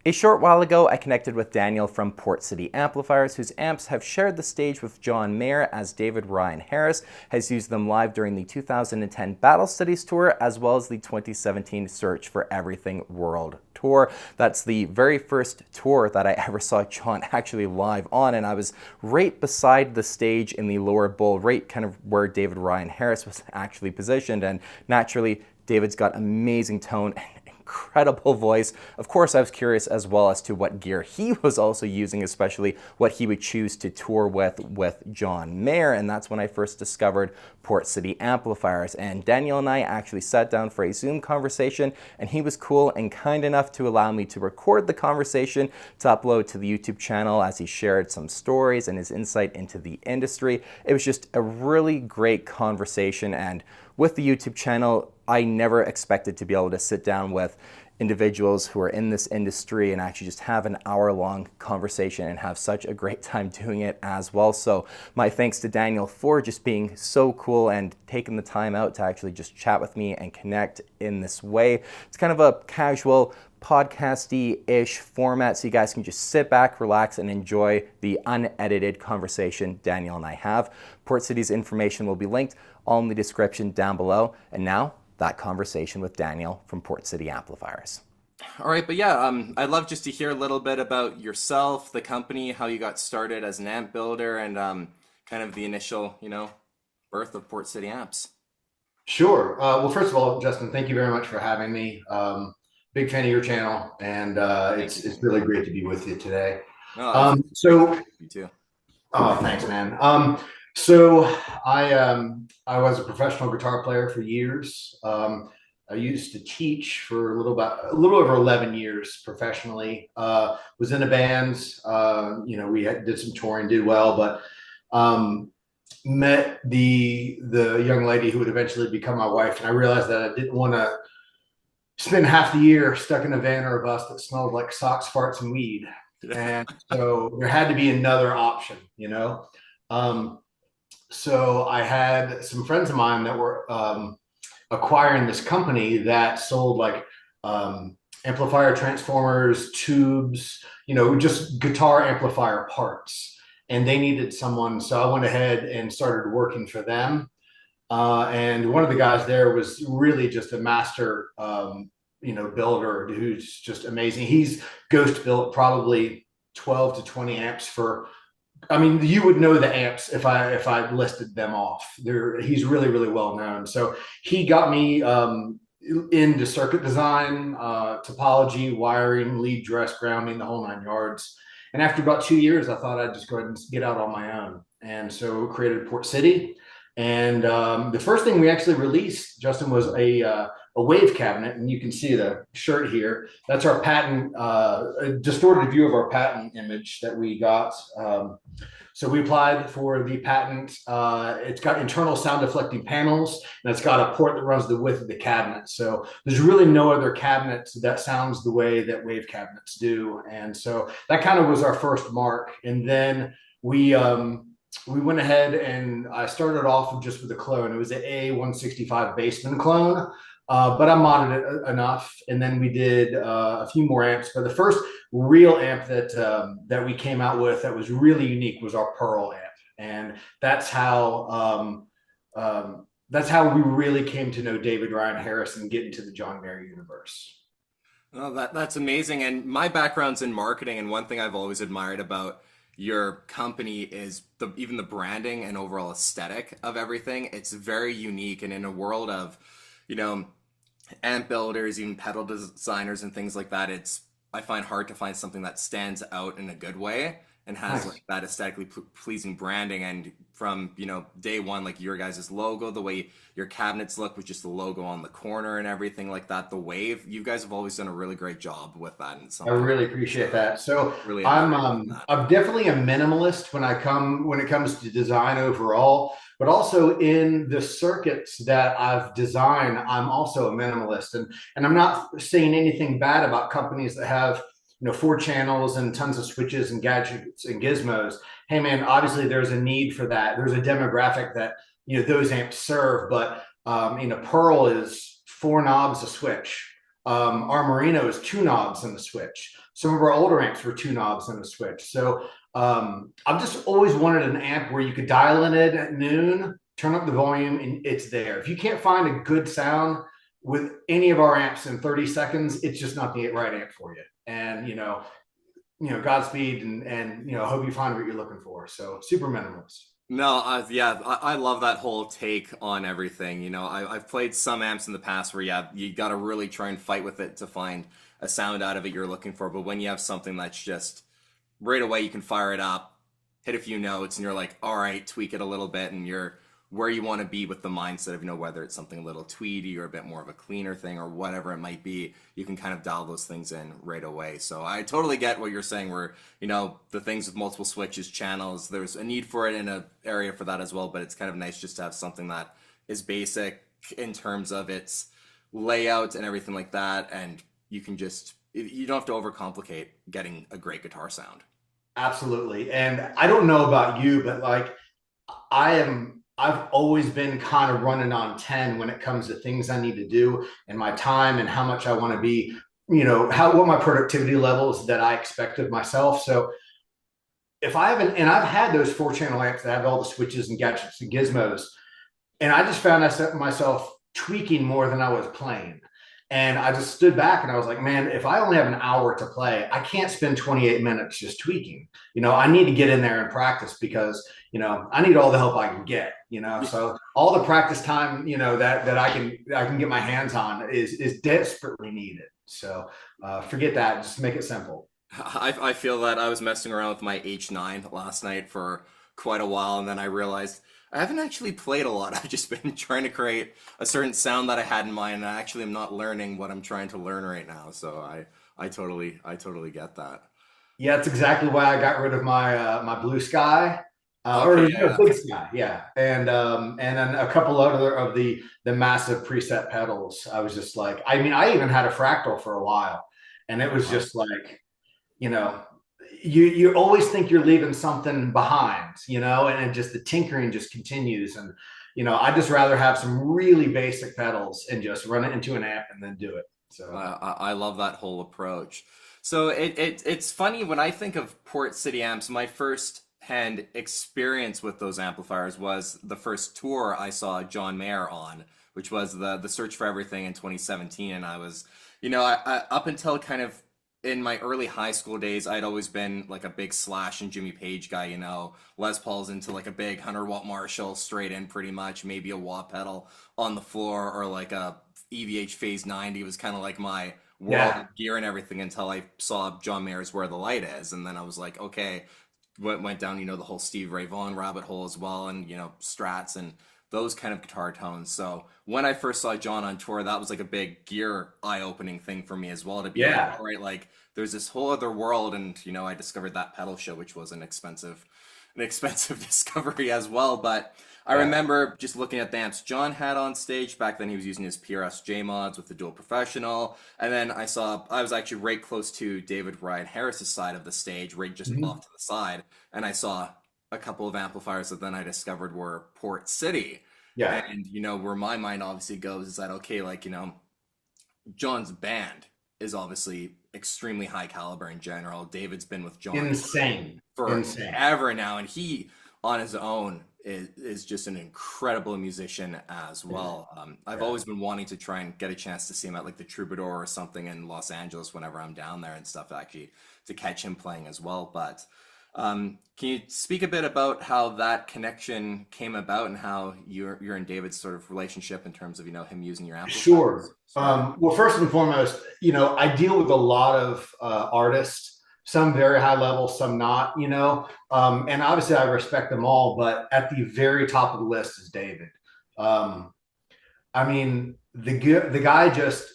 A short while ago, I connected with Daniel from Port City Amplifiers, whose amps have shared the stage with John Mayer as David Ryan Harris has used them live during the 2010 Battle Studies Tour, as well as the 2017 Search for Everything World Tour. That's the very first tour that I ever saw John actually live on, and I was right beside the stage in the lower bowl, right kind of where David Ryan Harris was actually positioned, and naturally, David's got amazing tone and incredible voice. Of course, I was curious as well as to what gear he was also using, especially what he would choose to tour with John Mayer, and that's when I first discovered Port City Amplifiers. And Daniel and I actually sat down for a Zoom conversation, and he was cool and kind enough to allow me to record the conversation to upload to the YouTube channel as he shared some stories and his insight into the industry. It was just a really great conversation, and with the YouTube channel, I never expected to be able to sit down with individuals who are in this industry and actually just have an hour-long conversation and have such a great time doing it as well. So my thanks to Daniel for just being so cool and taking the time out to actually just chat with me and connect in this way. It's kind of a casual podcasty-ish format, so you guys can just sit back, relax, and enjoy the unedited conversation Daniel and I have. Port City's information will be linked all in the description down below. And now, that conversation with Daniel from Port City Amplifiers. All right, but yeah, I'd love just to hear a little bit about yourself, the company, how you got started as an amp builder, and kind of the initial, birth of Port City Amps. Sure. Well, first of all, Justin, thank you very much for having me. Big fan of your channel, and Thank you. it's really great to be with you today. No, it's Um, great so, connecting with you too. oh, thanks, man. So I was a professional guitar player for years. I used to teach for a little over 11 years professionally. Was in a band. Did some touring, did well, but um, met the young lady who would eventually become my wife, and I realized that I didn't want to spend half the year stuck in a van or a bus that smelled like socks, farts, and weed. And so there had to be another option. Um, so I had some friends of mine that were acquiring this company that sold like amplifier transformers, tubes, just guitar amplifier parts. And they needed someone. So I went ahead and started working for them. And one of the guys there was really just a master, builder who's just amazing. He's ghost built probably 12 to 20 amps for. I mean, you would know the amps if I listed them off. He's really really well known. So he got me into circuit design, topology, wiring, lead dress, grounding, the whole nine yards. And after about 2 years, I thought I'd just go ahead and get out on my own. And so created Port City. And the first thing we actually released, Justin, was a wave cabinet, and you can see the shirt here. That's our patent, a distorted view of our patent image that we got. So we applied for the patent. It's got internal sound deflecting panels, and it's got a port that runs the width of the cabinet. So there's really no other cabinet that sounds the way that wave cabinets do. And so that kind of was our first mark. And then we went ahead and I started off just with a clone. It was an A165 Bassman clone, but I modded it enough. And then we did a few more amps. But the first real amp that we came out with that was really unique was our Pearl amp, and that's how we really came to know David Ryan Harris and get into the John Mayer universe. Oh, that's amazing. And my background's in marketing, and one thing I've always admired about your company is even the branding and overall aesthetic of everything. It's very unique, and in a world of, you know, amp builders, even pedal designers and things like that, I find hard to find something that stands out in a good way and has Nice. like that aesthetically pleasing branding. And from day one, like your guys' logo, the way your cabinets look with just the logo on the corner and everything like that, the wave, you guys have always done a really great job with that, and it's I something really I've always appreciate that. So really admired about I'm definitely a minimalist when it comes to design overall, but also in the circuits that I've designed, I'm also a minimalist. And I'm not saying anything bad about companies that have, four channels and tons of switches and gadgets and gizmos. Hey man, obviously there's a need for that. There's a demographic that, those amps serve, but Pearl is four knobs, a switch. Our Merino is two knobs and the switch. Some of our older amps were two knobs and a switch. So I've just always wanted an amp where you could dial in it at noon, turn up the volume, and it's there. If you can't find a good sound with any of our amps in 30 seconds, it's just not the right amp for you. And Godspeed, and hope you find what you're looking for. So super minimalist. No, yeah, I love that whole take on everything. I've played some amps in the past where, yeah, you got to really try and fight with it to find a sound out of it you're looking for. But when you have something that's just right away, you can fire it up, hit a few notes, and you're like, all right, tweak it a little bit, and you're where you want to be with the mindset of, whether it's something a little tweedy or a bit more of a cleaner thing or whatever it might be, you can kind of dial those things in right away. So I totally get what you're saying where, the things with multiple switches, channels, there's a need for it in an area for that as well, but it's kind of nice just to have something that is basic in terms of its layout and everything like that. And you don't have to overcomplicate getting a great guitar sound. Absolutely. And I don't know about you, but like I've always been kind of running on 10 when it comes to things I need to do and my time and how much I want to be, what my productivity levels that I expect of myself. So if I haven't, and I've had those 4-channel amps that have all the switches and gadgets and gizmos, and I just found myself tweaking more than I was playing. And I just stood back and I was like, man, if I only have an hour to play, I can't spend 28 minutes just tweaking. I need to get in there and practice because, I need all the help I can get, so all the practice time, that I can get my hands on is desperately needed. So forget that. Just make it simple. I feel that I was messing around with my H9 last night for quite a while, and then I realized I haven't actually played a lot. I've just been trying to create a certain sound that I had in mind, and I actually am not learning what I'm trying to learn right now. So I totally get that. Yeah, that's exactly why I got rid of my Blue Sky, Okay, yeah. Big Sky, yeah, and then a couple other of the massive preset pedals. I was just like, I mean, I even had a fractal for a while, and it was Uh-huh. just like, you know, you always think you're leaving something behind, and it just the tinkering just continues, and I just rather have some really basic pedals and just run it into an amp and then do it. So I love that whole approach. So it's funny when I think of Port City amps, my first hand experience with those amplifiers was the first tour I saw John Mayer on, which was the Search for Everything in 2017. And I was, up until kind of in my early high school days, I'd always been like a big Slash and Jimmy Page guy, Les Paul's into like a big 100-watt Marshall straight in pretty much, maybe a wah pedal on the floor or like a EVH Phase 90 was kind of like my world yeah, of gear and everything until I saw John Mayer's Where the Light Is. And then I was like, okay, went down, the whole Steve Ray Vaughan rabbit hole as well, and, Strats and those kind of guitar tones. So when I first saw John on tour, that was like a big gear eye-opening thing for me as well to be like, yeah, all right, like there's this whole other world. And, I discovered that pedal show, which was an expensive discovery as well. But I yeah. remember just looking at the amps John had on stage. Back then he was using his PRS-J mods with the Dual Professional. And then I was actually right close to David Ryan Harris's side of the stage, right just off Mhm. to the side. And I saw a couple of amplifiers that then I discovered were Port City. Yeah, And, where my mind obviously goes is that, okay, like, John's band is obviously extremely high caliber in general. David's been with John insane, insane. forever now, and he on his own is just an incredible musician as well. I've Yeah. always been wanting to try and get a chance to see him at like the Troubadour or something in Los Angeles whenever I'm down there and stuff, actually, to catch him playing as well. But can you speak a bit about how that connection came about and how you're and David's sort of relationship in terms of him using your amplifiers Sure. started? Well, first and foremost, I deal with a lot of artists, some very high level, some not, and obviously I respect them all, but at the very top of the list is David. Um, I mean, the guy just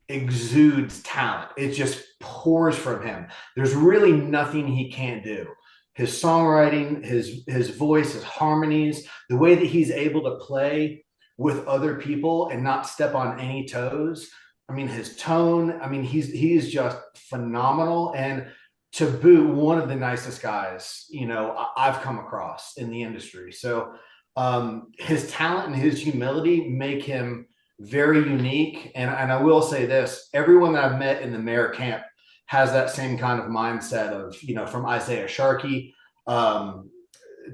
exudes talent. It just pours from him. There's really nothing he can't do. His songwriting, his voice, his harmonies, the way that he's able to play with other people and not step on any toes. I mean, his tone. I mean, he's just phenomenal. And to boot, one of the nicest guys I've come across in the industry. So his talent and his humility make him very unique. And I will say this, everyone that I've met in the Mayor camp has that same kind of mindset of, from Isaiah Sharkey, um,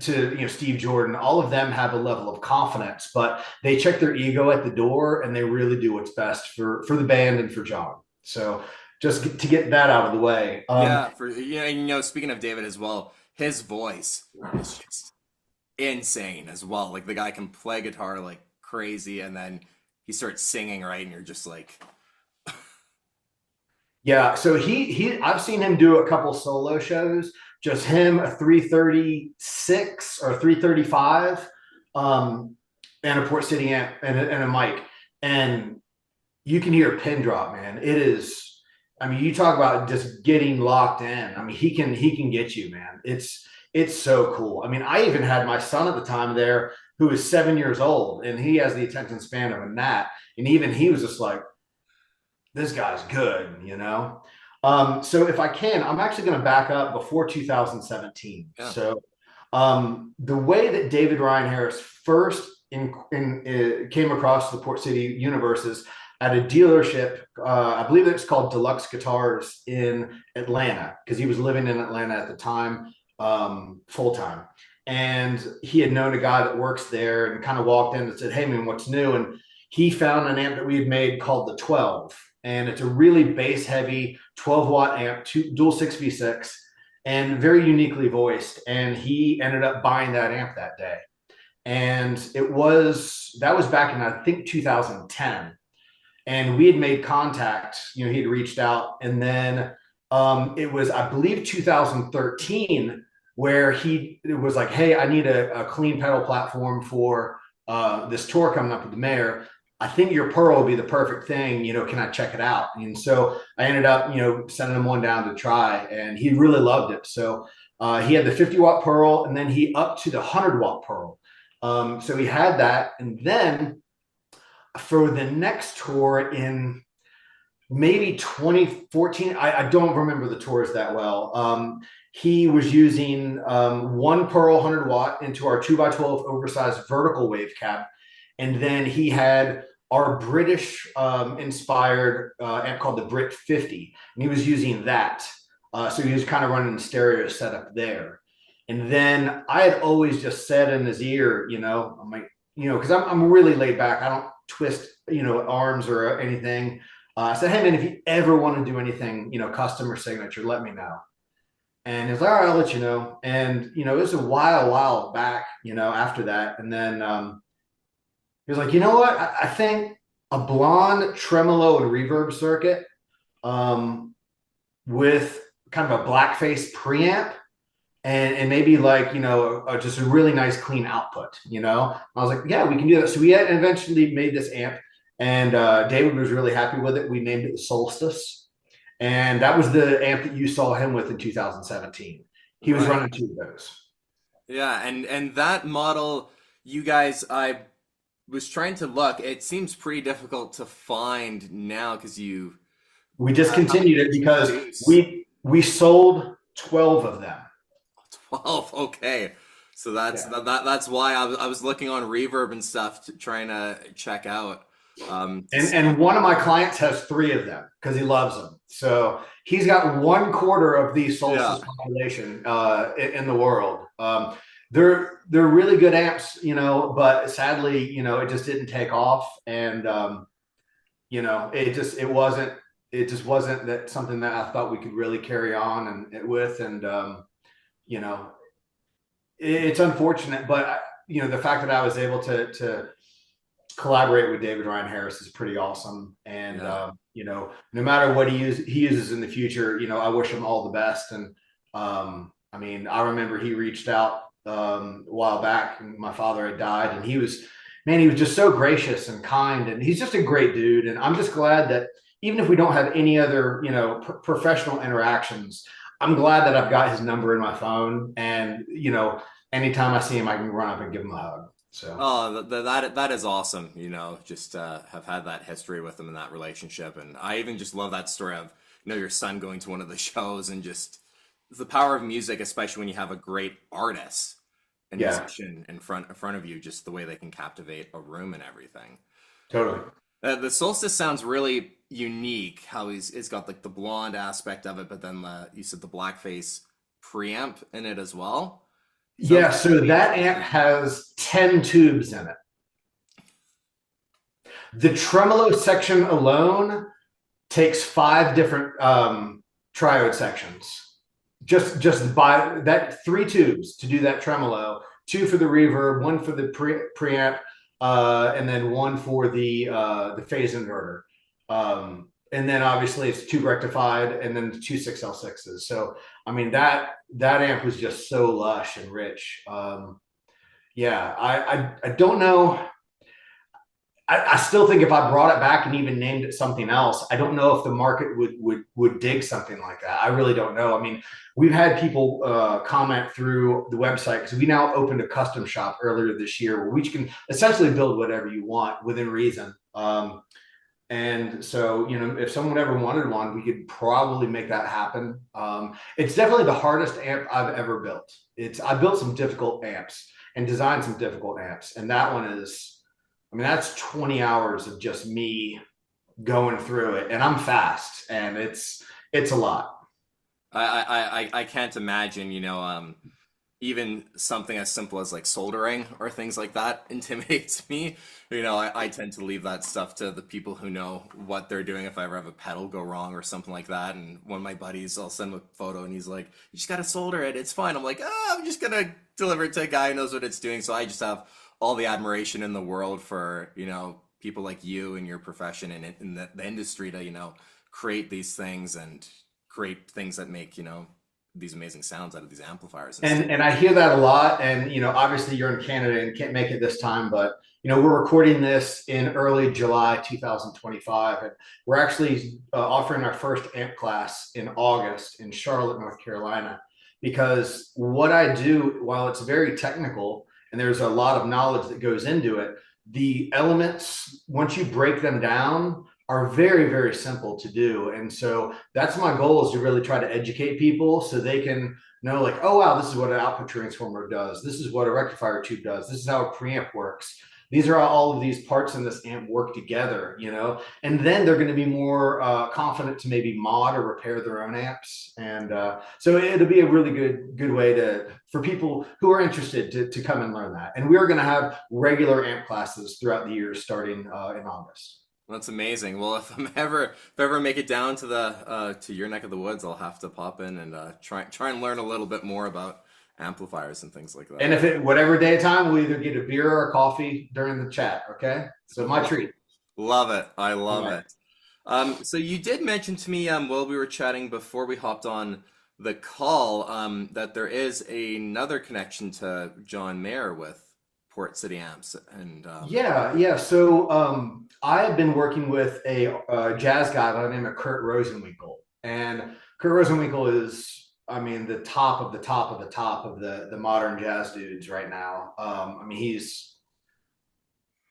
to, Steve Jordan. All of them have a level of confidence, but they check their ego at the door and they really do what's best for the band and for John. So just to get that out of the way. Yeah, for speaking of David as well, his voice is just insane as well. Like the guy can play guitar like crazy, and then he starts singing, right, and you're just like, Yeah, so I've seen him do a couple solo shows, just him, a 336 or 335, um, and a Port City amp and a mic. And you can hear a pin drop, man. It is, I mean, you talk about just getting locked in. I mean, he can get you, man. It's so cool. I mean, I even had my son at the time there who was 7 years old, and he has the attention span of a gnat. And even he was just like, this guy's good. So if I can, I'm actually going to back up before 2017. yeah, So the way that David Ryan Harris first came across the Port City universe is at a dealership. I believe it's called Deluxe Guitars in Atlanta, because he was living in Atlanta at the time, full time. And he had known a guy that works there and kind of walked in and said, "Hey, man, what's new?" And he found an amp that we had made called the 12. And it's a really bass heavy 12-watt amp, dual 6v6, and very uniquely voiced. And he ended up buying that amp that day. And that was back in, I think, 2010. And we had made contact, he had reached out. And then it was, I believe, 2013 where it was like, "Hey, I need a clean pedal platform for this tour coming up with the mayor. I think your Pearl will be the perfect thing. Can I check it out?" And so I ended up, sending him one down to try, and he really loved it. So he had the 50-watt Pearl, and then he upped to the 100-watt Pearl. So he had that. And then for the next tour in maybe 2014, I don't remember the tours that well. He was using one Pearl 100-watt into our 2x12 oversized vertical wave cab. And then he had our British inspired amp called the Brit 50, and he was using that. So he was kind of running the stereo setup there. And then I had always just said in his ear, I'm like, because I'm really laid back. I don't twist, arms or anything. I said, "Hey, man, if you ever want to do anything, custom or signature, let me know." And he's like, "All right, I'll let you know." And, it was a while back, after that. And then he was like, "You know what? I think a blonde tremolo and reverb circuit um, with kind of a blackface preamp and maybe like, just a really nice clean output, I was like, "Yeah, we can do that." So we had eventually made this amp, and David was really happy with it. We named it the Solstice. And that was the amp that you saw him with in 2017. He was right. running two of those. Yeah, and that model, you guys, I was trying to look. It seems pretty difficult to find now because you We discontinued haven't it because introduced we sold 12 of them. 12. Okay, so Yeah. that's why I was looking on Reverb and stuff, trying to check out. To see. And one of my clients has three of them because he loves them. So he's got 1/4 of the Solstice Yeah, population in the world. They're really good amps, but sadly, it just didn't take off. And it just wasn't that something that I thought we could really carry on and with. And you know, it's unfortunate, but the fact that I was able to collaborate with David Ryan Harris is pretty awesome. And yeah. no matter what he uses in the future, I wish him all the best. And I mean, I remember he reached out a while back, and my father had died, and he was just so gracious and kind, and he's just a great dude. And I'm just glad that even if we don't have any other professional interactions, I'm glad that I've got his number in my phone, and anytime I see him, I can run up and give him a hug. So. Oh, that is awesome. Just have had that history with them in that relationship, and I even just love that story of your son going to one of the shows and just the power of music, especially when you have a great artist and Yeah, musician in front of you, just the way they can captivate a room and everything. totally. The Solstice sounds really unique how it's got like the blonde aspect of it, but then you said the blackface preamp in it as well. Sounds Yeah, like so really that amp interesting. has 10 tubes in it. The tremolo section alone takes 5 different triode sections. Just by that, 3 tubes to do that tremolo, 2 for the reverb, 1 for the preamp, and then 1 for the phase inverter. And then obviously it's tube rectified, and then the 2 6L6s. So I mean that amp was just so lush and rich. Yeah, I don't know. I still think if I brought it back and even named it something else, I don't know if the market would dig something like that. I really don't know. I mean, we've had people comment through the website because we now opened a custom shop earlier this year where we can essentially build whatever you want within reason. And so, if someone ever wanted one, we could probably make that happen. It's definitely the hardest amp I've ever built. I built some difficult amps and designed some difficult amps, and that one is. I mean, that's 20 hours of just me going through it, and I'm fast, and it's a lot. I can't imagine, even something as simple as like soldering or things like that intimidates me. I tend to leave that stuff to the people who know what they're doing if I ever have a pedal go wrong or something like that. And one of my buddies, I'll send him a photo and he's like, you just gotta solder it, it's fine. I'm like, I'm just gonna deliver it to a guy who knows what it's doing. So I just have all the admiration in the world for, people like you and your profession and in the industry to, create these things and create things that make, these amazing sounds out of these amplifiers and stuff. And I hear that a lot. And obviously you're in Canada and can't make it this time, but we're recording this in early July 2025, and we're actually offering our first amp class in August in Charlotte, North Carolina. Because what I do, while it's very technical and there's a lot of knowledge that goes into it, the elements, once you break them down, are very, very simple to do. And so that's my goal, is to really try to educate people so they can know, like, oh, wow, this is what an output transformer does. This is what a rectifier tube does. This is how a preamp works. These are all of these parts in this amp work together, and then they're going to be more confident to maybe mod or repair their own amps. And so it'll be a really good way for people who are interested to come and learn that. And we're going to have regular amp classes throughout the year starting in August. That's amazing. Well, if I ever make it down to the to your neck of the woods, I'll have to pop in and try and learn a little bit more about amplifiers and things like And that. if whatever day of time, we'll either get a beer or a coffee during the chat. Okay. So my treat. Love it. I love Yeah. it. So you did mention to me while we were chatting before we hopped on the call that there is another connection to John Mayer with Port City Amps, and Yeah. So I have been working with a jazz guy by the name of Kurt Rosenwinkel. And Kurt Rosenwinkel is, I mean, the top of the top of the top of the modern jazz dudes right now. I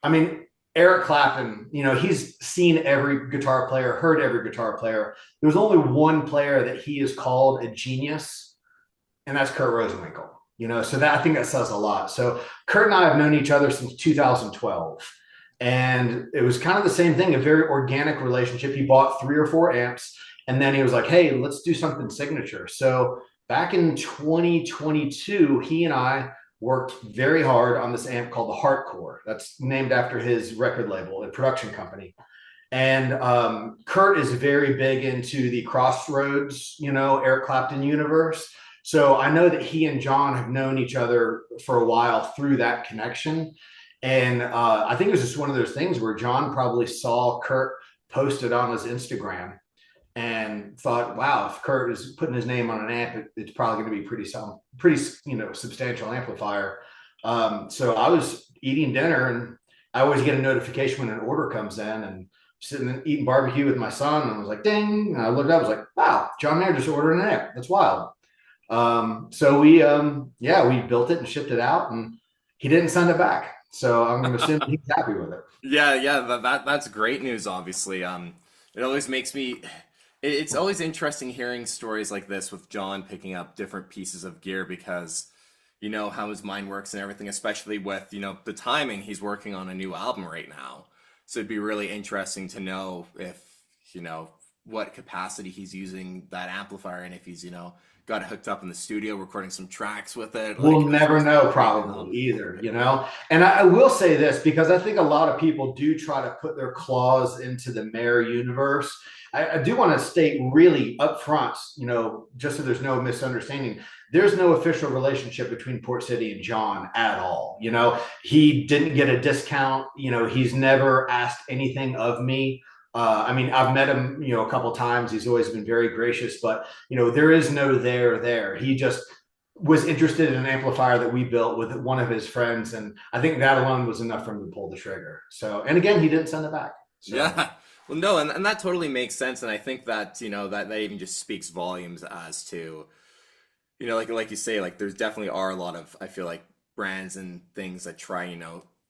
mean, Eric Clapton, he's seen every guitar player, heard every guitar player. There's only one player that he is called a genius, and that's Kurt Rosenwinkel. So that, I think that says a lot. So Kurt and I have known each other since 2012, and it was kind of the same thing, a very organic relationship. He bought 3 or 4 amps, and then he was like, "Hey, let's do something signature." So back in 2022, he and I worked very hard on this amp called the Heartcore. That's named after his record label and production company. And Kurt is very big into the Crossroads, Eric Clapton universe. So I know that he and John have known each other for a while through that connection. And I think it was just one of those things where John probably saw Kurt posted on his Instagram and thought, wow, if Kurt is putting his name on an amp, it's probably going to be pretty substantial amplifier. So I was eating dinner, and I always get a notification when an order comes in, and sitting and eating barbecue with my son, and I was like, ding. And I looked up, I was like, wow, John Mayer just ordered an amp. That's wild. So we built it and shipped it out, and he didn't send it back. So I'm going to assume he's happy with it. yeah, that's great news. Obviously, it always makes me. It's always interesting hearing stories like this with John picking up different pieces of gear because you know how his mind works and everything, especially with the timing. He's working on a new album right now, so it'd be really interesting to know if you know, what capacity he's using that amplifier, and if he's, got it hooked up in the studio recording some tracks with it. Like, We'll who's never know right probably now? either, you know? And I will say this because I think a lot of people do try to put their claws into the Mayor universe. I do want to state really upfront, just so there's no misunderstanding, there's no official relationship between Port City and John at all. He didn't get a discount. He's never asked anything of me. I mean, I've met him, a couple times. He's always been very gracious, but there is no there. He just was interested in an amplifier that we built with one of his friends, and I think that alone was enough for him to pull the trigger. So, and again, he didn't send it back. So, Yeah. Well, no, and that totally makes sense. And I think that, that even just speaks volumes as to, like you say, like there's definitely are a lot of, I feel like, brands and things that try,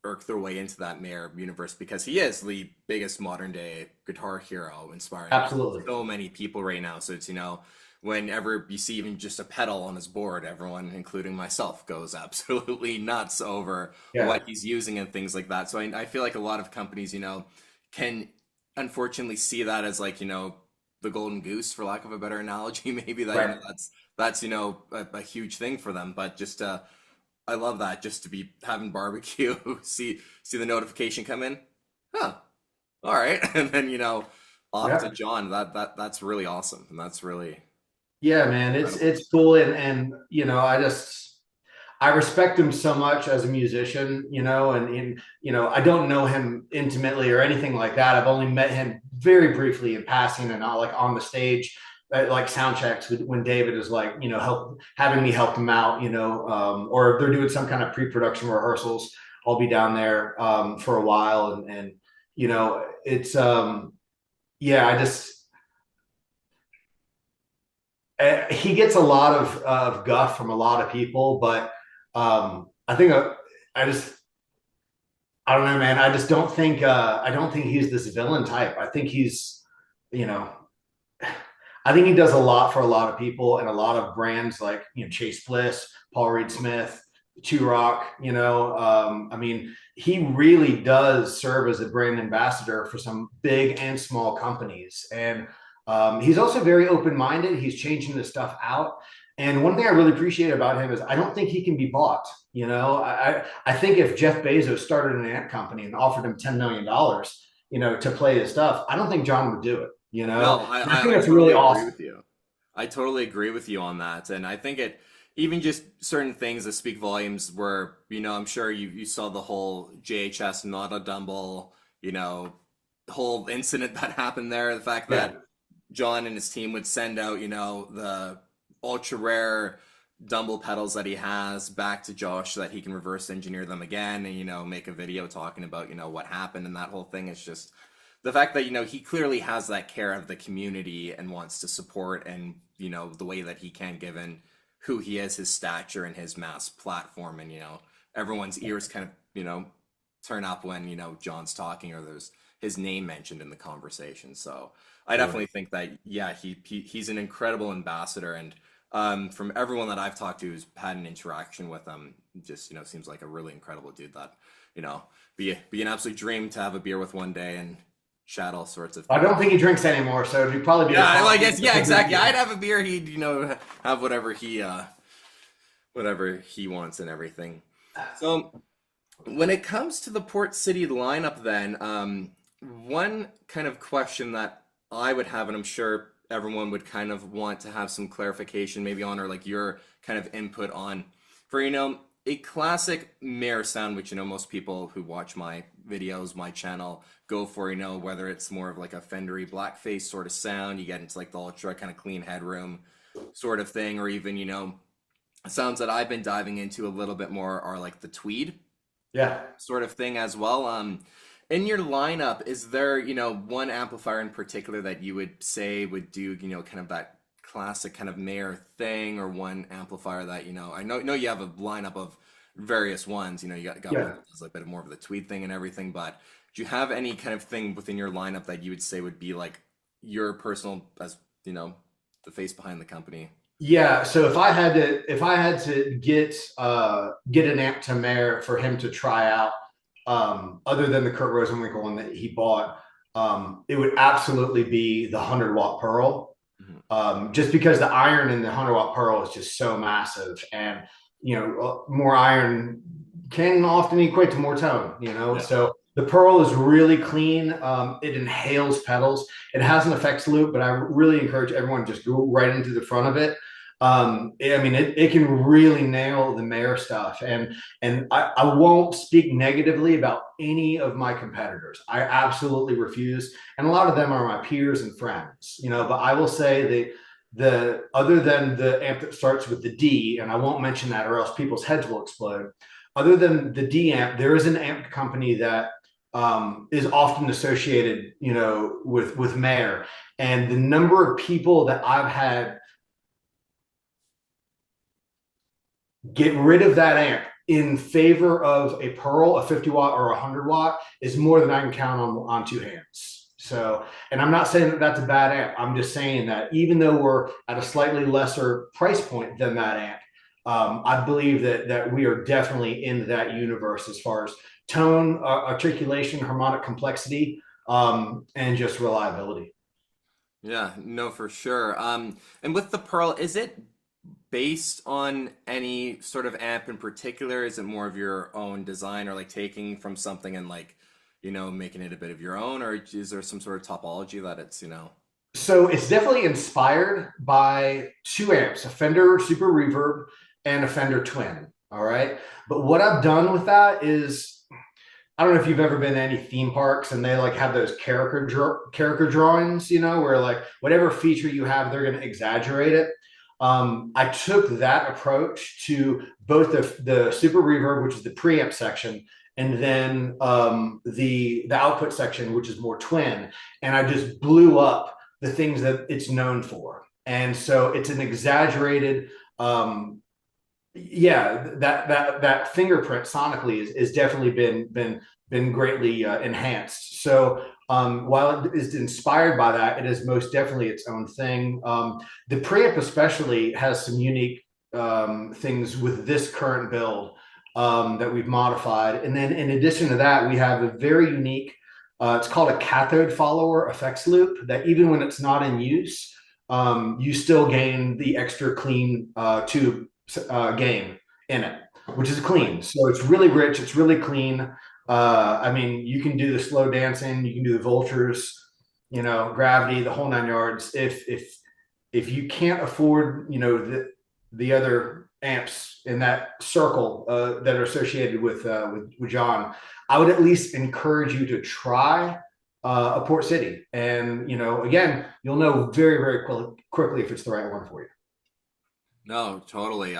irk their way into that Mayor universe because he is the biggest modern day guitar hero, inspiring absolutely. so many people right now. So it's, whenever you see even just a pedal on his board, everyone, including myself, goes absolutely nuts over Yeah. what he's using and things like that. So I feel like a lot of companies, can unfortunately see that as like, the golden goose, for lack of a better analogy, maybe that, Right. that's, a huge thing for them. But just, I love that just to be having barbecue, see the notification come in. Huh. All right. And then, off to Yeah. John. That's really awesome. And that's really Yeah, man. It's incredible. it's cool. And I respect him so much as a musician, and I don't know him intimately or anything like that. I've only met him very briefly in passing and not like on the stage, like sound checks when David is like, having me help him out, or if they're doing some kind of pre-production rehearsals, I'll be down there for a while, and it's yeah, he gets a lot of guff from a lot of people, but I think I just I don't know, man. I don't think he's this villain type. I think you know, I think he does a lot for a lot of people and a lot of brands like Chase Bliss, Paul Reed Smith, Chew Rock. I mean, he really does serve as a brand ambassador for some big and small companies, and he's also very open minded. He's changing this stuff out. And one thing I really appreciate about him is I don't think he can be bought. I think if Jeff Bezos started an amp company and offered him $10 million, to play his stuff, I don't think John would do it. No, And I think I that's really totally agree awesome. with you. I totally agree with you on that. And I think it even just certain things that speak volumes where, I'm sure you saw the whole JHS not a Dumble, the whole incident that happened there, the fact Yeah, that John and his team would send out, the ultra rare Dumble pedals that he has back to Josh so that he can reverse engineer them again and, make a video talking about, what happened and that whole thing is just the fact that, he clearly has that care of the community and wants to support and, the way that he can given who he is, his stature and his mass platform and, everyone's ears kind of, turn up when, John's talking or there's his name mentioned in the conversation. So I sure. definitely think that yeah, he's an incredible ambassador, and from everyone that I've talked to who's had an interaction with him, just seems like a really incredible dude that be an absolute dream to have a beer with one day and chat all sorts of I things. don't think he drinks anymore, so it'd probably be a Yeah, like coffee. it's yeah, exactly. I'd have a beer. He'd have whatever he wants and everything. So when it comes to the Port City lineup, then one kind of question that I would have, and I'm sure everyone would kind of want to have some clarification, maybe on or like your kind of input on, for a classic Mayor sound, which most people who watch my videos, my channel, go for, whether it's more of like a Fendery blackface sort of sound, you get into like the ultra kind of clean headroom sort of thing, or even sounds that I've been diving into a little bit more are like the tweed Yeah. sort of thing as well. In your lineup, is there, one amplifier in particular that you would say would do, kind of that classic kind of Mayor thing, or one amplifier that, I know you have a lineup of various ones, you got one Yeah. that does a bit more of the tweed thing and everything, but do you have any kind of thing within your lineup that you would say would be like your personal, as, the face behind the company? Yeah, so if I had to get an amp to Mayor for him to try out, other than the Kurt Rosenwinkel one that he bought, it would absolutely be the 100-watt Pearl. Mhm. Just because the iron in the 100-watt Pearl is just so massive, and more iron can often equate to more tone. Yeah. So the Pearl is really clean. It inhales pedals. It has an effects loop, but I really encourage everyone to just go right into the front of it. It can really nail the Mayer stuff, and I won't speak negatively about any of my competitors. I absolutely refuse, and a lot of them are my peers and friends. But I will say that the other than the amp that starts with the D, and I won't mention that or else people's heads will explode. Other than the D amp, there is an amp company that is often associated, with Mayer, and the number of people that I've had get rid of that amp in favor of a Pearl, a 50-watt or a 100-watt, is more than I can count on two hands. So, and I'm not saying that that's a bad amp. I'm just saying that even though we're at a slightly lesser price point than that amp, I believe that we are definitely in that universe as far as tone, articulation, harmonic complexity, and just reliability. Yeah, no, for sure. And with the Pearl, is it based on any sort of amp in particular? Is it more of your own design or like taking from something and like, making it a bit of your own, or is there some sort of topology that it's? So it's definitely inspired by two amps, a Fender Super Reverb and a Fender Twin. All right. But what I've done with that is, I don't know if you've ever been to any theme parks and they like have those character drawings, where like whatever feature you have, they're going to exaggerate it. I took that approach to both the Super Reverb, which is the preamp section, and then the output section, which is more twin, and I just blew up the things that it's known for. And so it's an exaggerated, yeah, that fingerprint sonically is definitely been greatly enhanced. So while it is inspired by that, it is most definitely its own thing. The preamp especially has some unique things with this current build that we've modified. And then in addition to that, we have a very unique, it's called a cathode follower effects loop that even when it's not in use, you still gain the extra clean tube gain in it, which is Right. clean. So it's really rich. It's really clean. You can do the slow dancing, you can do the vultures, gravity, the whole nine yards. If you can't afford, the other amps in that circle that are associated with John, I would at least encourage you to try a Port City, and again, you'll know very very quickly if it's the right one for you. No, totally.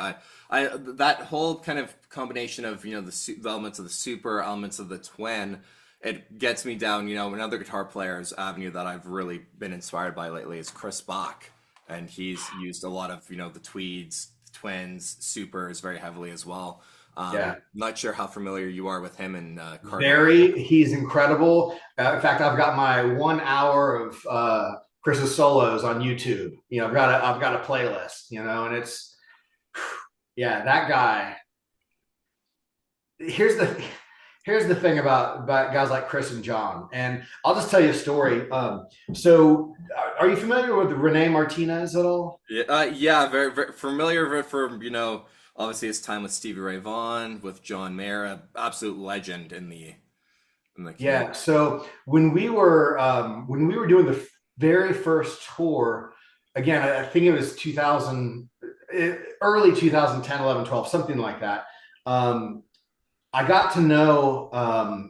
That whole kind of combination of, the elements of the super, elements of the twin, it gets me down, another guitar player's avenue that I've really been inspired by lately is Chris Bach. And he's used a lot of, the tweeds, twins, supers very heavily as well. Yeah. Not sure how familiar you are with him and Cardinal. He's incredible. In fact, I've got my 1 hour of Chris's solos on YouTube. I've got a playlist, and it's, yeah, that guy. Here's the here's the thing about guys like Chris and John, and I'll just tell you a story. So, are you familiar with Rene Martinez at all? Yeah, yeah, very, very familiar for, obviously his time with Stevie Ray Vaughan, with John Mayer, an absolute legend in the Yeah. community. So when we were doing the very first tour, again, I think it was 2000, early 2010, 11, 12, something like that. Um, I got to know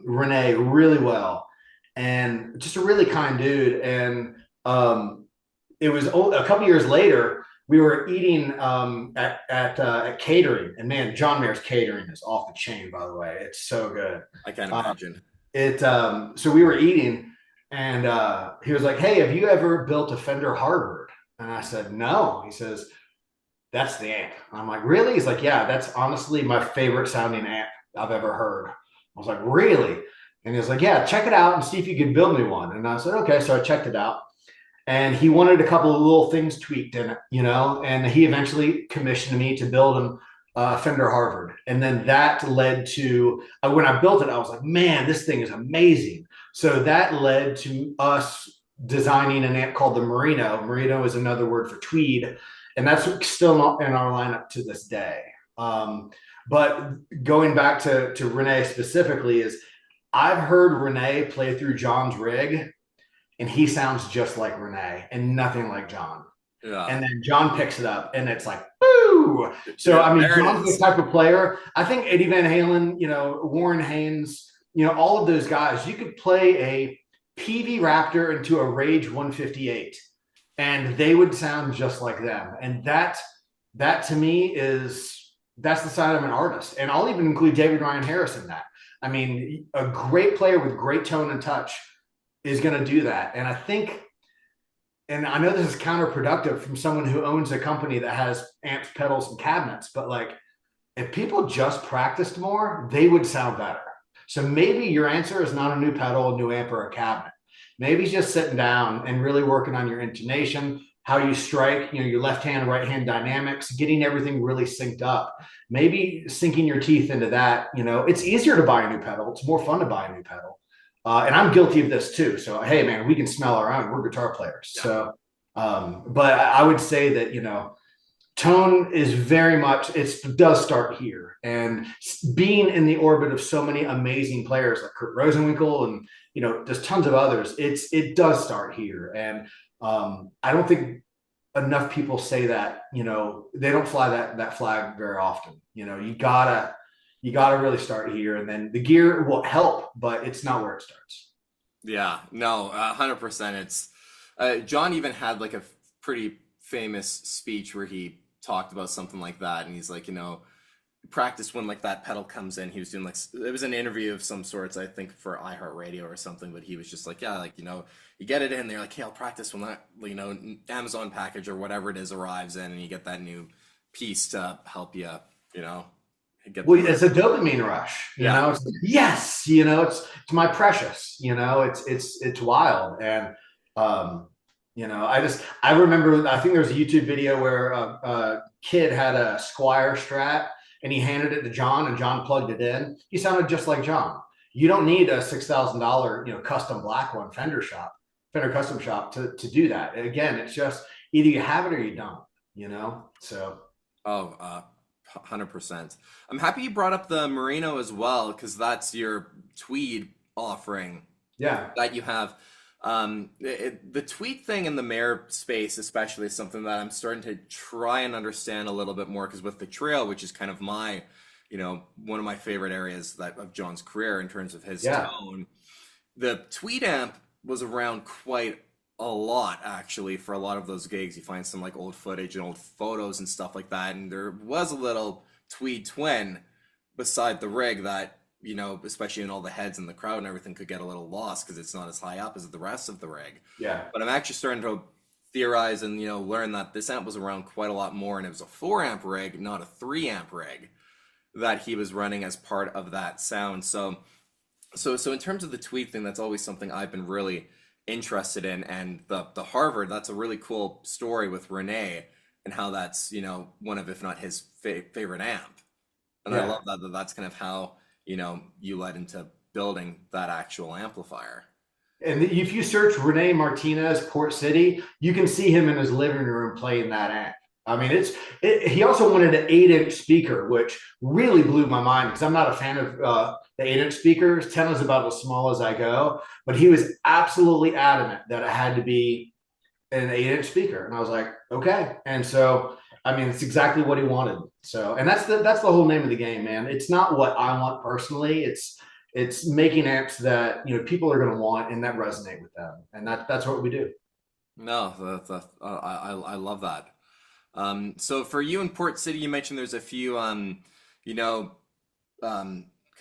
Renee really well, and just a really kind dude. And it was a couple years later. We were eating at catering, and man, John Mayer's catering is off the chain. By the way, it's so good. I can't Um, imagine. so we were eating, and he was like, "Hey, have you ever built a Fender Harvard?" And I said, "No." He says, "That's the amp." I'm like, "Really?" He's like, "Yeah, that's honestly my favorite sounding amp I've ever heard." I was like, "Really?" And he was like, "Yeah, check it out and see if you can build me one." And I said, "Okay." So I checked it out, and he wanted a couple of little things tweaked in it, and he eventually commissioned me to build him Fender Harvard. And then that led to when I built it, I was like, man, this thing is amazing. So that led to us designing an amp called the Merino. Merino is another word for tweed, and that's still in our lineup to this day. But going back to Renee specifically, is I've heard Renee play through John's rig, and he sounds just like Renee and nothing like John. Yeah. And then John picks it up, and it's like, boo! So, Yeah, I mean, there it John's is. the type of player. I think Eddie Van Halen, Warren Haynes, all of those guys, you could play a PV Raptor into a Rage 158, and they would sound just like them. And that to me that's the sign of an artist. And I'll even include David Ryan Harris in that. I mean, a great player with great tone and touch is going to do that. And I think, and I know this is counterproductive from someone who owns a company that has amps, pedals, and cabinets, but like if people just practiced more, they would sound better. So maybe your answer is not a new pedal, a new amp, or a cabinet. Maybe just sitting down and really working on your intonation, how you strike, your left hand, right hand dynamics, getting everything really synced up. Maybe sinking your teeth into that. It's easier to buy a new pedal. It's more fun to buy a new pedal. And I'm guilty of this too. So, hey, man, we can smell our own. We're guitar players. Yeah. So, but I would say that, tone is very much, it does start here. And being in the orbit of so many amazing players like Kurt Rosenwinkel and, there's tons of others, it does start here. And I don't think enough people say that, they don't fly that flag very often. You gotta really start here, and then the gear will help, but it's not where it starts. Yeah, no, 100%. It's John even had like a pretty famous speech where he talked about something like that, and he's like, practice when like that pedal comes in. He was doing like, it was an interview of some sorts, I think for iHeartRadio or something, but he was just like, yeah, like, you get it in there, like, hey, I'll practice when that, Amazon package or whatever it is arrives in, and you get that new piece to help you, well, it's a dopamine rush, yeah. It's like, yes, it's my precious, it's wild. And, I remember, I think there was a YouTube video where a kid had a Squire Strat and he handed it to John and John plugged it in. He sounded just like John. You don't need a $6,000, custom black one, Fender custom shop to do that. And again, it's just either you have it or you don't, so. Oh, 100%. I'm happy you brought up the Merino as well, because that's your tweed offering. Yeah. That you have. The tweed thing in the Mare space, especially, is something that I'm starting to try and understand a little bit more, because with the trail, which is kind of my, one of my favorite areas of John's career in terms of his tone, the tweed amp was around quite a lot, actually, for a lot of those gigs. You find some like old footage and old photos and stuff like that, and there was a little tweed twin beside the rig that, especially in all the heads in the crowd and everything, could get a little lost because it's not as high up as the rest of the rig. Yeah. But I'm actually starting to theorize and, learn that this amp was around quite a lot more, and it was a 4 amp rig, not a 3 amp rig, that he was running as part of that sound. So in terms of the tweed thing, that's always something I've been really interested in. And the Harvard, that's a really cool story with Renee and how that's, one of, if not his favorite amp. And I love that's kind of how, you led into building that actual amplifier. And if you search Rene Martinez, Port City, you can see him in his living room playing that amp. I mean, he also wanted an 8-inch speaker, which really blew my mind because I'm not a fan of the 8-inch speakers. 10 is about as small as I go, but he was absolutely adamant that it had to be an 8-inch speaker. And I was like, okay. And so, I mean, it's exactly what he wanted. So, and that's the whole name of the game, man. It's not what I want personally. It's making amps that, people are going to want and that resonate with them. And that's what we do. No, I love that. So for you in Port City, you mentioned there's a few, kind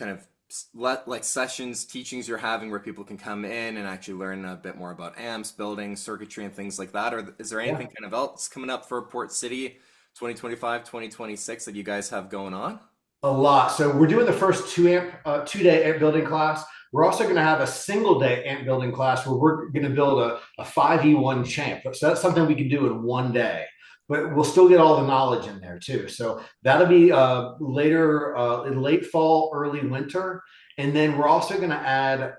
of like sessions, teachings you're having where people can come in and actually learn a bit more about amps, building, circuitry, and things like that. Or is there anything kind of else coming up for Port City 2025, 2026 that you guys have going on? A lot. So we're doing the first 2-day amp building class. We're also going to have a single-day amp building class where we're going to build a 5E1 champ. So that's something we can do in one day, but we'll still get all the knowledge in there too. So that'll be later in late fall, early winter. And then we're also going to add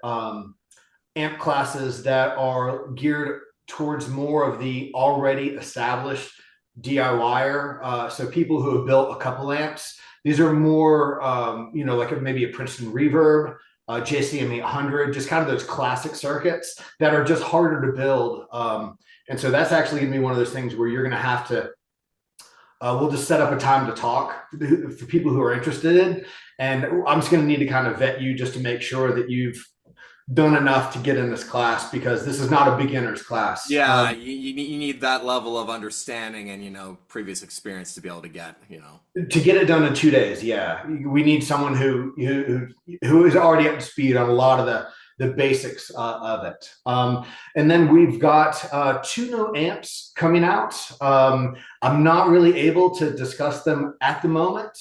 amp classes that are geared towards more of the already established DIYer. So people who have built a couple amps. These are more, like maybe a Princeton Reverb, JCM 800, just kind of those classic circuits that are just harder to build. And so that's actually going to be one of those things where you're going to have to we'll just set up a time to talk for people who are interested. And I'm just going to need to kind of vet you just to make sure that you've done enough to get in this class because this is not a beginner's class. Yeah, you need that level of understanding and, previous experience to be able to get. To get it done in 2 days, yeah, we need someone who is already up to speed on a lot of the basics of it. And then we've got 2 new amps coming out. I'm not really able to discuss them at the moment,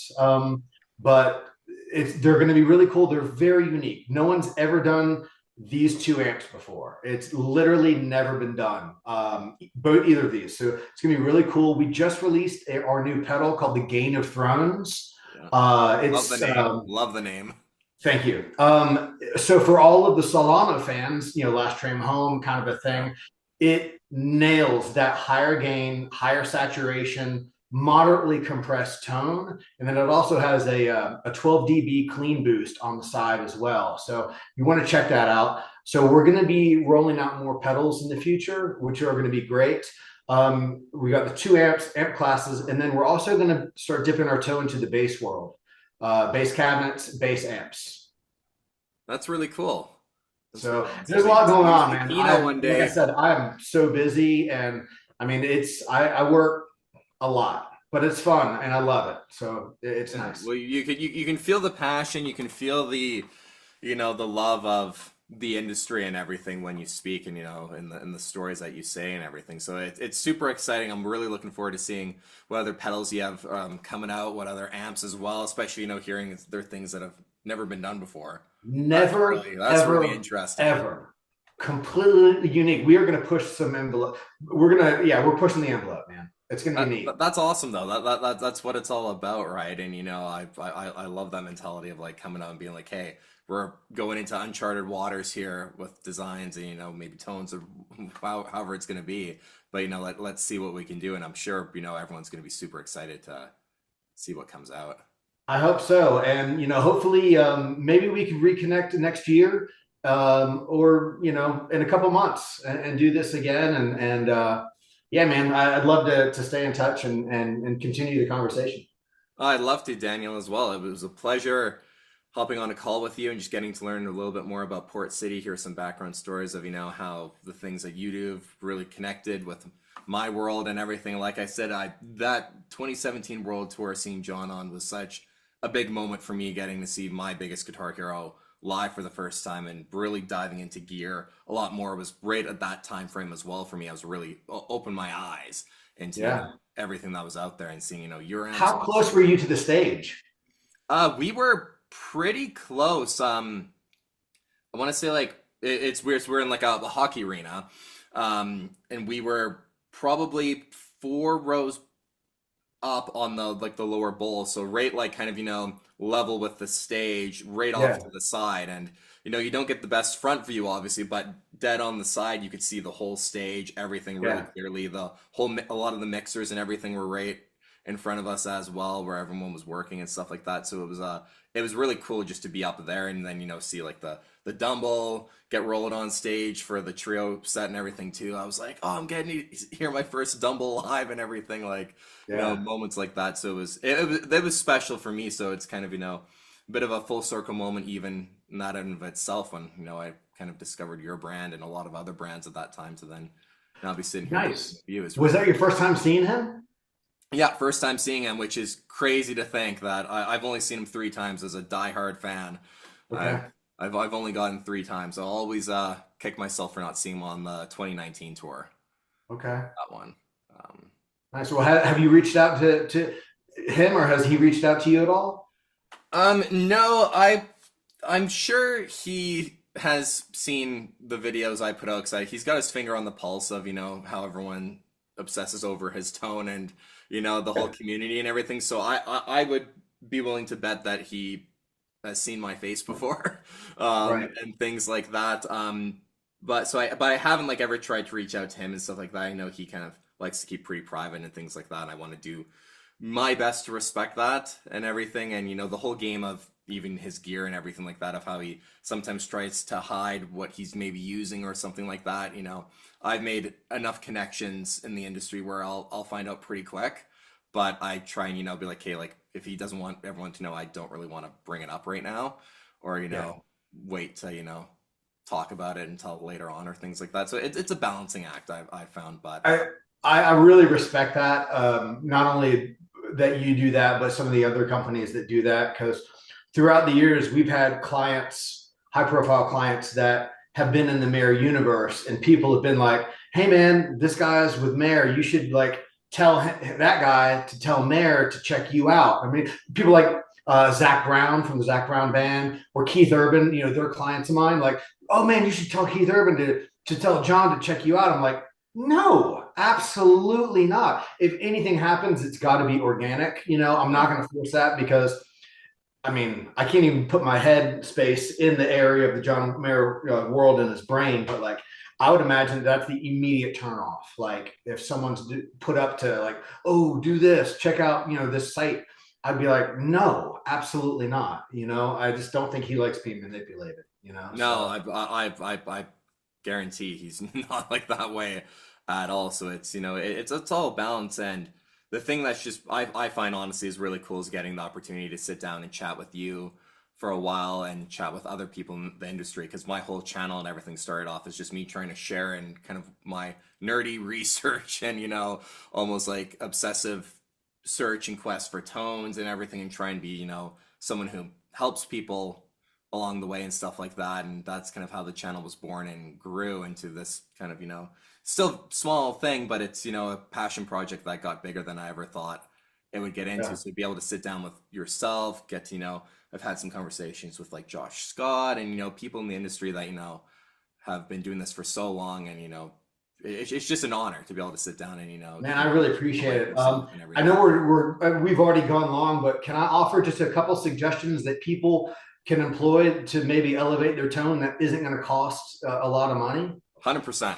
but they're going to be really cool. They're very unique. No one's ever done these 2 amps before. It's literally never been done, both either of these. So it's gonna be really cool. We just released our new pedal called the Gain of Thrones. Yeah. It's Love the name. Love the name. Thank you. So for all of the Solano fans, Last Train Home kind of a thing, it nails that higher gain, higher saturation, moderately compressed tone. And then it also has a 12 dB clean boost on the side as well. So you want to check that out. So we're going to be rolling out more pedals in the future, which are going to be great. We got the 2 amp classes, and then we're also going to start dipping our toe into the bass world. Bass cabinets, bass amps. That's really cool. So there's a lot going on, man. One day. Like I said, I am so busy, and I mean, I work a lot, but it's fun and I love it. So it's nice. Well, you can feel the passion, you can feel the the love of the industry and everything when you speak, and in the stories that you say and everything. So it's super exciting. I'm really looking forward to seeing what other pedals you have coming out, what other amps as well, especially hearing there are things that have never been done before. That's really interesting. Ever. Completely unique. We are going to push some envelope. We're pushing the envelope, man. It's going to be neat. That's awesome though. That's what it's all about, right? And I love that mentality of like coming out and being like, hey, we're going into uncharted waters here with designs and maybe tones or however it's going to be. But let's see what we can do, and I'm sure everyone's going to be super excited to see what comes out. I hope so, and hopefully maybe we can reconnect next year, or in a couple months and do this again. And yeah, man, I'd love to stay in touch and continue the conversation. I'd love to, Daniel, as well. It was a pleasure hopping on a call with you and just getting to learn a little bit more about Port City, hear some background stories of how the things that you do have really connected with my world and everything. Like I said, that 2017 World Tour, seeing John on, was such a big moment for me, getting to see my biggest guitar hero live for the first time and really diving into gear a lot more. Was right at that time frame as well for me. I was really opened my eyes into everything that was out there and seeing your amps. How close were you to the stage? We were pretty close. I want to say like it's weird. So we're in like a hockey arena, and we were probably 4 rows up on the lower bowl, so right like kind of level with the stage, right off to the side. And you don't get the best front view obviously, but dead on the side you could see the whole stage, everything really clearly. A lot of the mixers and everything were right in front of us as well, where everyone was working and stuff like that. So it was really cool just to be up there and then see like the Dumble get rolled on stage for the trio set and everything too. I was like, oh, I'm getting to hear my first Dumble live and everything, like moments like that. So it was special for me. So it's kind of a bit of a full circle moment, even not in of itself, when I kind of discovered your brand and a lot of other brands at that time. So then I'll be sitting here. Nice. Was that your first time seeing him? Yeah, first time seeing him, which is crazy to think that I've only seen him 3 times as a diehard fan. Okay. I've only gotten 3 times. I'll always kick myself for not seeing him on the 2019 tour. Okay. That one. Nice. Well, have you reached out to him, or has he reached out to you at all? No, I'm sure he has seen the videos I put out, because he's got his finger on the pulse of how everyone obsesses over his tone and the whole community and everything. So I would be willing to bet that he has seen my face before, and things like that. but I haven't like ever tried to reach out to him and stuff like that. I know he kind of likes to keep pretty private and things like that. And I want to do my best to respect that and everything. And the whole game of even his gear and everything like that, of how he sometimes tries to hide what he's maybe using or something like that. I've made enough connections in the industry where I'll find out pretty quick. But I try and be like, hey, like if he doesn't want everyone to know, I don't really want to bring it up right now, or Yeah. wait to talk about it until later on or things like that. So it's a balancing act I've found, but I I really respect that. Not only that you do that, but some of the other companies that do that, because throughout the years we've had clients, high profile clients that have been in the Mayor universe, and people have been like, "Hey, man, this guy's with Mayor. You should like tell that guy to tell Mayor to check you out." I mean, people like Zach Brown from the Zach Brown Band or Keith Urban, they're clients of mine. Like, "Oh man, you should tell Keith Urban to tell John to check you out." I'm like, no, absolutely not. If anything happens, it's got to be organic. I'm not going to force that, because I mean, I can't even put my head space in the area of the John Mayer world in his brain, but like, I would imagine that's the immediate turnoff. Like, if someone's put up to like, "Oh, do this, check out, this site," I'd be like, "No, absolutely not." I just don't think he likes being manipulated. no, So I guarantee he's not like that way at all. So it's all balance. And the thing that's just I find honestly is really cool is getting the opportunity to sit down and chat with you for a while and chat with other people in the industry, because my whole channel and everything started off as just me trying to share and kind of my nerdy research and almost like obsessive search and quest for tones and everything, and try and be someone who helps people along the way and stuff like that. And that's kind of how the channel was born and grew into this kind of still small thing, but it's a passion project that got bigger than I ever thought it would get into. yeah. So to be able to sit down with yourself, get to I've had some conversations with like Josh Scott and people in the industry that have been doing this for so long, and it's just an honor to be able to sit down and Man, I really appreciate like it. yourself and I everything. know we've already gone long, but can I offer just a couple suggestions that people can employ to maybe elevate their tone that isn't going to cost a lot of money? 100%.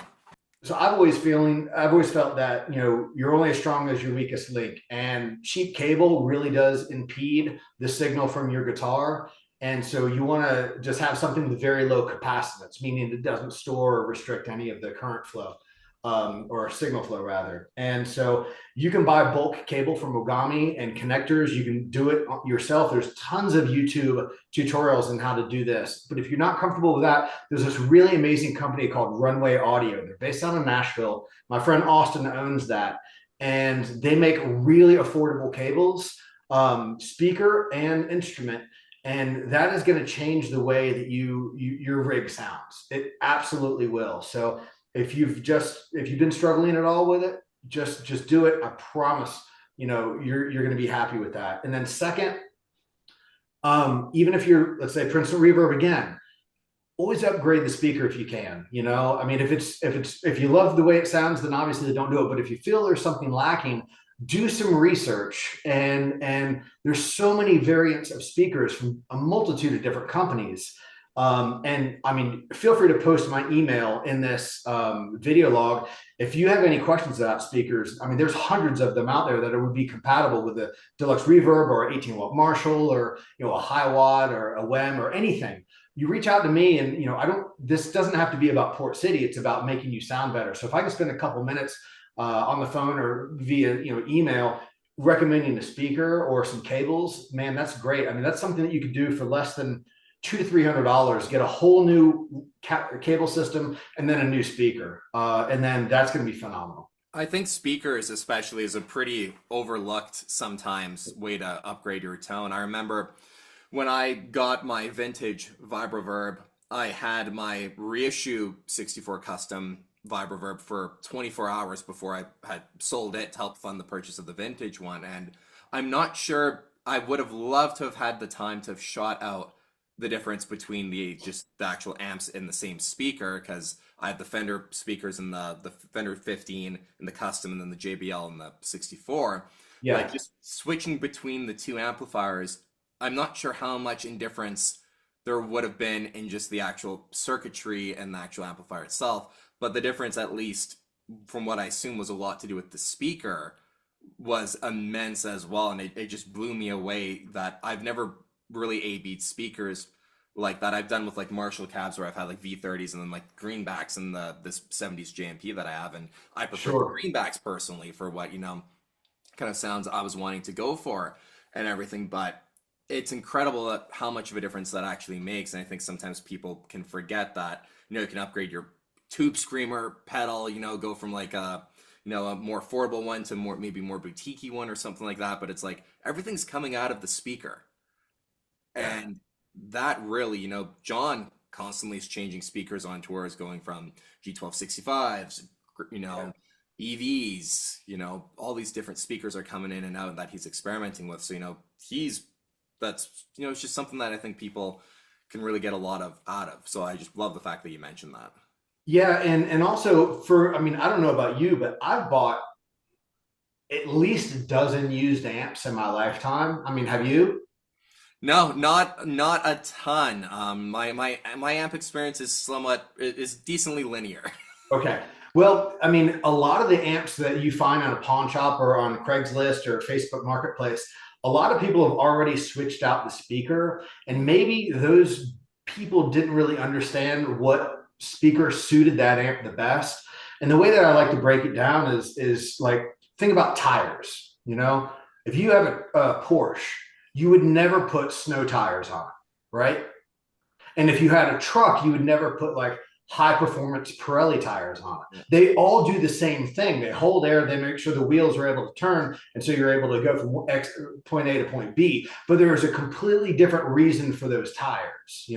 So I've always felt that you're only as strong as your weakest link, and cheap cable really does impede the signal from your guitar. And so you want to just have something with very low capacitance, meaning it doesn't store or restrict any of the current flow, or signal flow rather. And so you can buy bulk cable from Ogami and connectors. You can do it yourself. There's tons of YouTube tutorials on how to do this. But if you're not comfortable with that, there's this really amazing company called Runway Audio. They're based out of Nashville. My friend Austin owns that. And they make really affordable cables, speaker and instrument. And that is going to change the way that your rig sounds. It absolutely will. So if you've been struggling at all with it, just do it. I promise, you're going to be happy with that. And then second, even if you're, let's say, Princeton Reverb again, always upgrade the speaker if you can. I mean, if you love the way it sounds, then obviously don't do it. But if you feel there's something lacking, do some research. And there's so many variants of speakers from a multitude of different companies. And I mean, feel free to post my email in this video log if you have any questions about speakers. I mean, there's hundreds of them out there that would be compatible with a deluxe reverb or 18-watt Marshall, or a high watt or a WEM or anything. You reach out to me, and this doesn't have to be about Port City. It's about making you sound better. So if I can spend a couple minutes on the phone or via email recommending a speaker or some cables, man, that's great. I mean, that's something that you could do for less than $200 to $300. Get a whole new cable system and then a new speaker, and then that's going to be phenomenal. I think speakers especially is a pretty overlooked sometimes way to upgrade your tone. I remember when I got my vintage Vibroverb, I had my reissue 64 custom Vibroverb for 24 hours before I had sold it to help fund the purchase of the vintage one. And I'm not sure, I would have loved to have had the time to have shot out the difference between the actual amps in the same speaker, because I had the Fender speakers and the Fender 15 and the custom, and then the JBL and the 64. Like Yeah. just switching between the two amplifiers, I'm not sure how much indifference there would have been in just the actual circuitry and the actual amplifier itself. But the difference, at least from what I assume, was a lot to do with the speaker, was immense as well. And it just blew me away that I've never really A-beat speakers like that. I've done with like Marshall cabs where I've had like V30s and then like greenbacks and this 70s JMP that I have. And I prefer the Sure. greenbacks personally for what, kind of sounds I was wanting to go for and everything. But it's incredible that how much of a difference that actually makes. And I think sometimes people can forget that, you can upgrade your tube screamer pedal, go from like a more affordable one to maybe more boutique one or something like that. But it's like everything's coming out of the speaker. Yeah. And that really, John constantly is changing speakers on tours, going from G1265s, Yeah. EVs, all these different speakers are coming in and out that he's experimenting with. So, it's just something that I think people can really get a lot of out of. So I just love the fact that you mentioned that. Yeah, and also I mean, I don't know about you, but I've bought at least a dozen used amps in my lifetime. I mean, have you? No, not a ton. My amp experience is decently linear. Okay. Well, I mean, a lot of the amps that you find on a pawn shop or on Craigslist or Facebook Marketplace, a lot of people have already switched out the speaker, and maybe those people didn't really understand what speaker suited that amp the best. And the way that I like to break it down is like think about tires. If you have a Porsche, you would never put snow tires on it, right? And if you had a truck, you would never put like high performance Pirelli tires on it. Yeah. They all do the same thing. They hold air, they make sure the wheels are able to turn. And so you're able to go from point A to point B. But there is a completely different reason for those tires.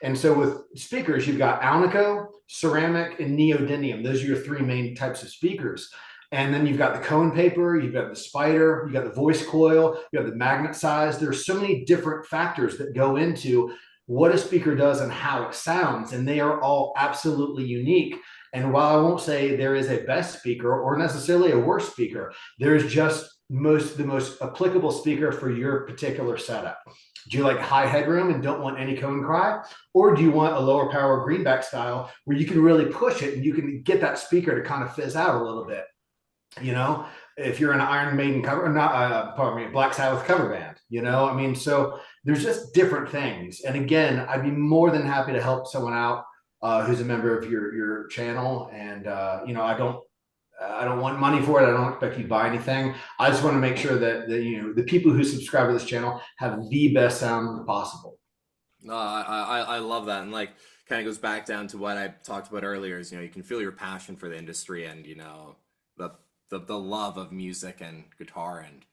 And so with speakers, you've got Alnico, ceramic, and neodymium. Those are your three main types of speakers. And then you've got the cone paper, you've got the spider, you've got the voice coil, you have the magnet size. There's so many different factors that go into what a speaker does and how it sounds, and they are all absolutely unique. And while I won't say there is a best speaker or necessarily a worse speaker, there's just the most applicable speaker for your particular setup. Do you like high headroom and don't want any cone cry? Or do you want a lower power greenback style where you can really push it and you can get that speaker to kind of fizz out a little bit? If you're an Iron Maiden cover, not pardon me, Black Sabbath cover band, I mean, so there's just different things. And again, I'd be more than happy to help someone out who's a member of your channel. And I don't want money for it. I don't expect you to buy anything. I just want to make sure that the people who subscribe to this channel have the best sound possible. I love that, and like kind of goes back down to what I talked about earlier. Is you can feel your passion for the industry and the love of music and guitar and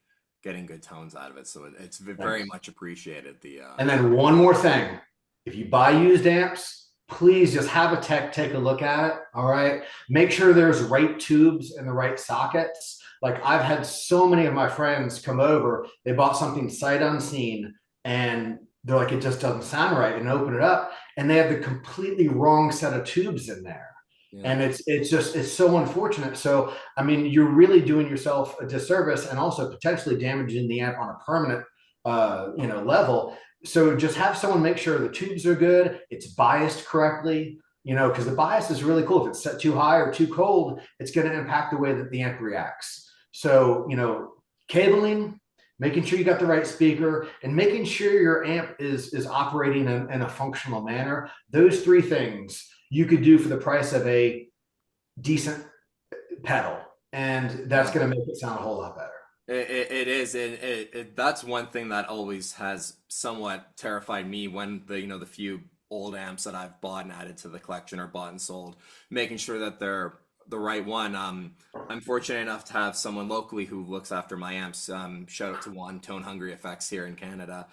getting good tones out of it. So it's very much appreciated. And then one more thing, if you buy used amps, please just have a tech take a look at it. All right. Make sure there's right tubes and the right sockets. Like I've had so many of my friends come over, they bought something sight unseen and they're like, it just doesn't sound right, and open it up and they have the completely wrong set of tubes in there. Yeah. And it's so unfortunate. So, I mean, you're really doing yourself a disservice and also potentially damaging the amp on a permanent, level. So just have someone make sure the tubes are good. It's biased correctly, because the bias is really cool. If it's set too high or too cold, it's going to impact the way that the amp reacts. So, cabling, making sure you got the right speaker, and making sure your amp is operating in a functional manner. Those three things you could do for the price of a decent pedal, and that's going to make it sound a whole lot better. It is, and that's one thing that always has somewhat terrified me when the few old amps that I've bought and added to the collection or bought and sold, making sure that they're the right one. I'm fortunate enough to have someone locally who looks after my amps. Shout out to Juan Tone Hungry Effects here in Canada.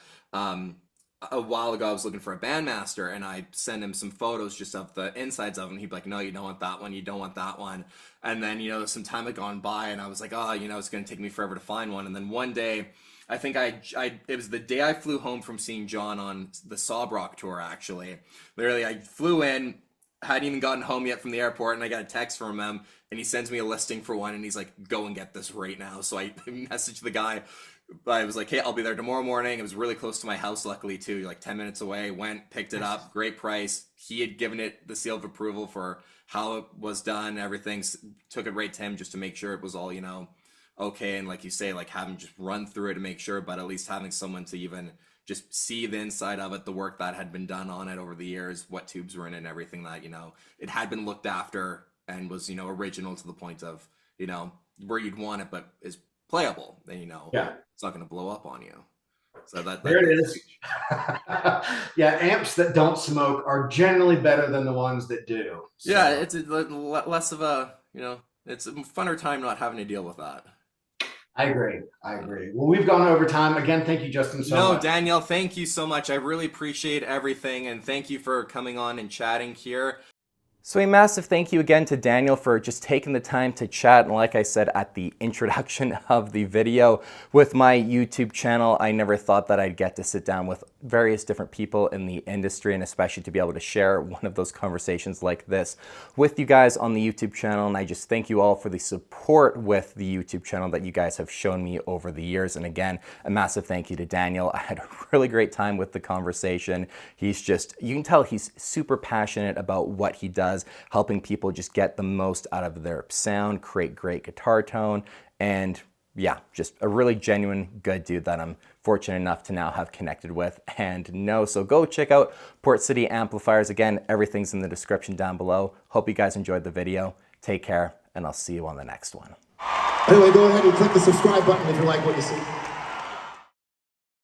A while ago I was looking for a bandmaster and I sent him some photos just of the insides of them. He'd be like, no, you don't want that one, you don't want that one. And then some time had gone by and I was like, oh, it's going to take me forever to find one. And then one day I think it was the day I flew home from seeing John on the Sawbrock tour. Actually, literally I flew in, hadn't even gotten home yet from the airport, and I got a text from him and he sends me a listing for one and he's like, go and get this right now. So I messaged the guy I was like, hey, I'll be there tomorrow morning. It was really close to my house, luckily, too, like 10 minutes away. Went, picked it up, great price. He had given it the seal of approval for how it was done, everything. Took it right to him just to make sure it was all, okay. And like you say, like having just run through it to make sure, but at least having someone to even just see the inside of it, the work that had been done on it over the years, what tubes were in it and everything that, it had been looked after and was, original to the point of, where you'd want it, but is playable, then Yeah. it's not going to blow up on you. So there it is. Yeah, amps that don't smoke are generally better than the ones that do. So. Yeah, it's less of a, it's a funner time not having to deal with that. I agree. Well, we've gone over time. Again, thank you, Justin, so much. No, Danielle, thank you so much. I really appreciate everything, and thank you for coming on and chatting here. So a massive thank you again to Daniel for just taking the time to chat. And like I said at the introduction of the video, with my YouTube channel, I never thought that I'd get to sit down with various different people in the industry, and especially to be able to share one of those conversations like this with you guys on the YouTube channel. And I just thank you all for the support with the YouTube channel that you guys have shown me over the years. And again, a massive thank you to Daniel. I had a really great time with the conversation. He's just, you can tell he's super passionate about what he does, helping people just get the most out of their sound, create great guitar tone, and yeah, just a really genuine good dude that I'm fortunate enough to now have connected with and know. So go check out Port City Amplifiers. Again, everything's in the description down below. Hope you guys enjoyed the video. Take care, and I'll see you on the next one. Anyway, go ahead and click the subscribe button if you like what you see.